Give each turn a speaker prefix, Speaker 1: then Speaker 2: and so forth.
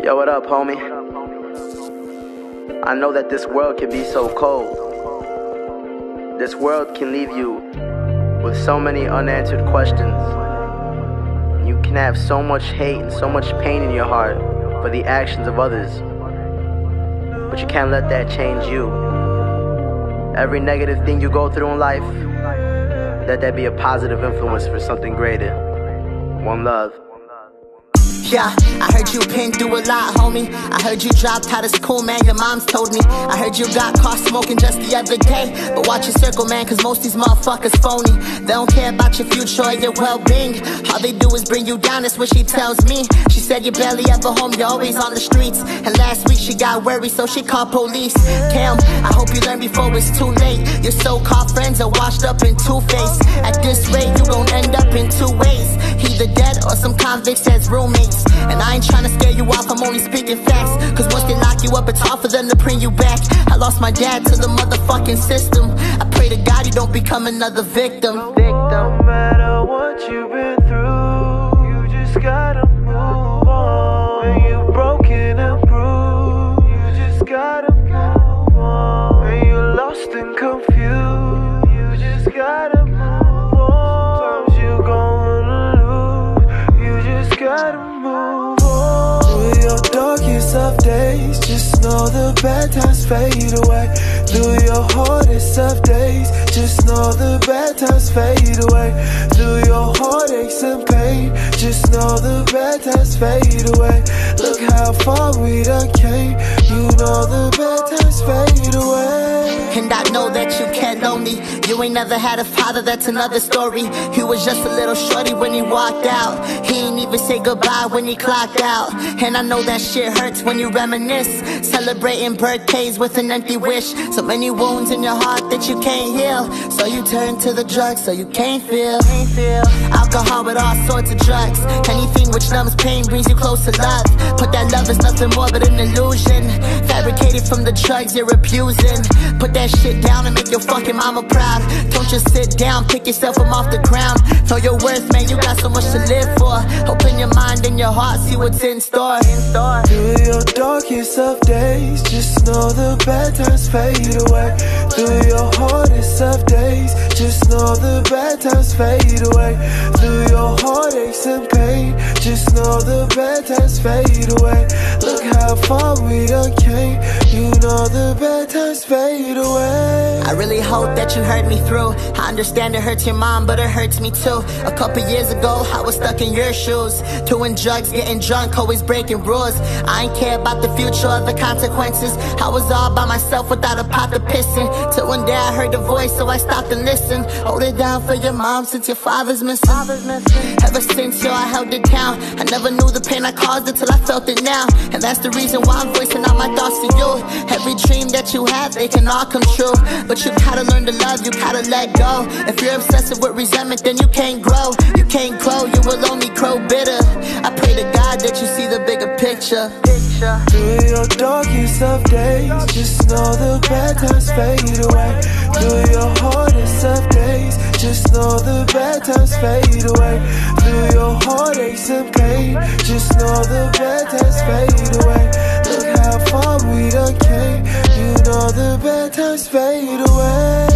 Speaker 1: Yo, what up, homie? I know that this world can be so cold. This world can leave you with so many unanswered questions. You can have so much hate and so much pain in your heart for the actions of others. But you can't let that change you. Every negative thing you go through in life, let that be a positive influence for something greater. One love.
Speaker 2: Yeah, I heard you been through a lot, homie. I heard you dropped out of school, man, your mom's told me. I heard you got caught smoking just the other day. But watch your circle, man, cause most these motherfuckers phony. They don't care about your future or your well-being. All they do is bring you down, that's what she tells me. She said you're barely ever home, you're always on the streets. And last week she got worried, so she called police. Damn, I hope you learn before it's too late. Your so-called friends are washed up in two-face. At this rate, you gon' end up in two ways. Either dead or some convicts as roommates. And I ain't tryna scare you off, I'm only speaking facts. Cause once they lock you up, it's hard for them to bring you back. I lost my dad to the motherfucking system. I pray to God you don't become another victim.
Speaker 3: No matter what you've been through, you just gotta move on. When you're broken and bruised, you just gotta move on. When you're lost and confused, you just gotta move on. Sometimes you're gonna lose, you just gotta move on. Through your darkest of days, just know the bad times fade away. Through your hardest of days, just know the bad times fade away. Through your heartaches and pain, just know the bad times fade away. Look how far we done came, you know the bad times fade away.
Speaker 2: And I know that you can't lonely. You ain't never had a father, that's another story. He was just a little shorty when he walked out. He ain't even say goodbye when he clocked out. And I know that shit hurts when you reminisce. Celebrating birthdays with an empty wish. So many wounds in your heart that you can't heal. So you turn to the drugs so you can't feel. Alcohol with all sorts of drugs. Anything which numbs pain brings you close to love. But that love is nothing more but an illusion. Fabricated from the drugs you're abusing. Put that shit down and make your fucking mama proud. Don't just sit down, pick yourself up off the ground. Know your worth, man, you got so much to live for. Open your mind and your heart, see what's in store.
Speaker 3: Through your darkest of days, just know the bad times fade away. Through your hardest of days, just know the bad times fade away. Through your heartaches and pain, just know the bad times fade away. Look how far we done came, you know the bad times fade away.
Speaker 2: I really hope that you heard me through. I understand it hurts your mom, but it hurts me too. A couple years ago, I was stuck in your shoes. Doing drugs, getting drunk, always breaking rules. I ain't care about the future or the consequences. I was all by myself without a pot to piss in. Till one day I heard a voice, so I stopped and listened. Hold it down for your mom since your father's missing. Ever since, yo, I held it down. I never knew the pain I caused until I felt it now. And that's the reason why I'm voicing out my thoughts to you. Every dream that you have, they can all come true. But you gotta learn to love, you gotta let go. If you're obsessive with resentment, then you can't grow. You can't grow, you will only grow bitter. I pray to God that you see the bigger picture.
Speaker 3: Through your darkest of days, just know the bad times fade away. Through your hardest of days, just know the bad times fade away. Through your heartaches and pain, just know the bad times fade away. Look how far we done came, you know the bad times fade away.